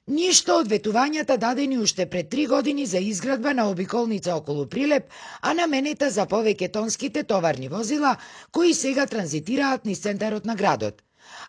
Ништо од ветувањата дадени уште пред 3 години за изградба на обиколница околу Прилеп, а наменета за повеќе тонските товарни возила кои сега транзитираат низ центарот на градот.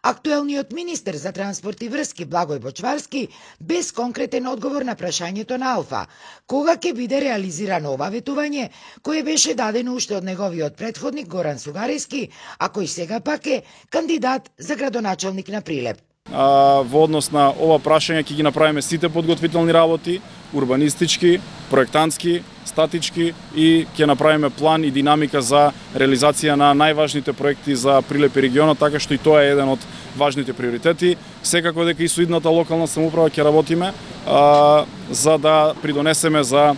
Актуелниот министер за транспорт и врски Благој Бочварски без конкретен одговор на прашањето на Алфа, кога ќе биде реализирано ова ветување, кое беше дадено уште од неговиот претходник Горан Сугарески, а кој сега пак е кандидат за градоначалник на Прилеп. Во однос на ова прашање ќе ги направиме сите подготвителни работи, урбанистички, проектантски, статички и ќе направиме план и динамика за реализација на најважните проекти за Прилеп и регионот, така што и тоа е еден од важните приоритети. Секако дека и со идната локална самоуправа ќе работиме за да придонесеме за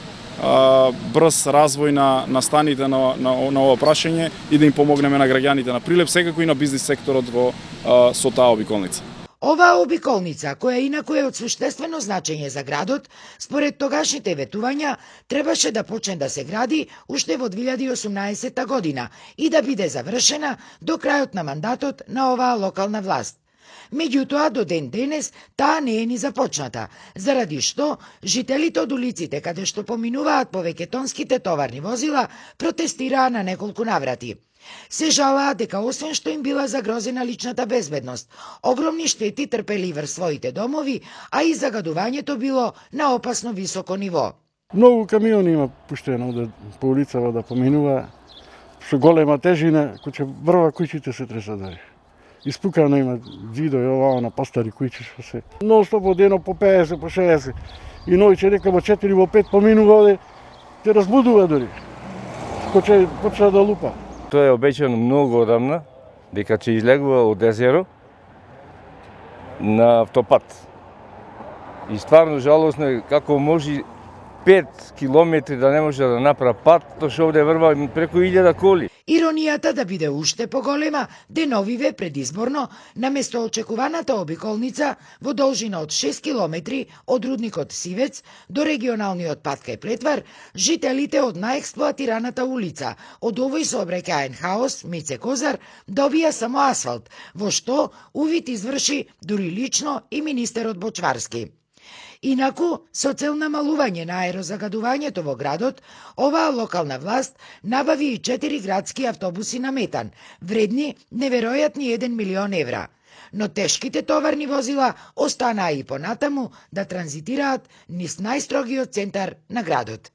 брз развој на станите на ова прашање и да им помогнеме на граѓаните на Прилеп, секако и на бизнис секторот со таа обиколница. Оваа обиколница, која инаку е од суштествено значење за градот, според тогашните ветувања, требаше да почне да се гради уште во 2018 година и да биде завршена до крајот на мандатот на оваа локална власт. Меѓутоа, до ден денес, таа не е ни започната, заради што жителите од улиците каде што поминуваат повеќе тонските товарни возила протестираа на неколку наврати. Се жалаа дека освен што им била загрозена личната безбедност, огромни штети трпели врз своите домови, а и загадувањето било на опасно високо ниво. Многу камиони има пуштено по улицава да поминува, со голема тежина, кој ќе врва куќите се треса дали. Испукано има видео и ова на пастари куќи што се. Но што по дено по 50, по 60. И ноќе дека во 4, во 5 поминува, те разбудува дори. Почна да лупа. Тоа е обеќано многу одамна, дека ќе излегува од езеро на автопат. И стварно жалосно е како може 5 километри да не може да направи пат, тоа што овде врва преку 1000 коли. Иронијата да биде уште поголема, деновиве предизборно, наместо очекуваната обиколница во должина од 6 километри од рудникот Сивец до регионалниот пат кај Плетвар, жителите од најексплоатираната улица од овој сообраќаен хаос, Мице Козар, добија само асфалт, во што увид изврши дури лично и министерот Бочварски. Инаку, со цел намалување на аерозагадувањето во градот, оваа локална власт набави и 4 градски автобуси на метан, вредни неверојатни 1 милион евра. Но тешките товарни возила останаа и понатаму да транзитираат низ најстрогиот центар на градот.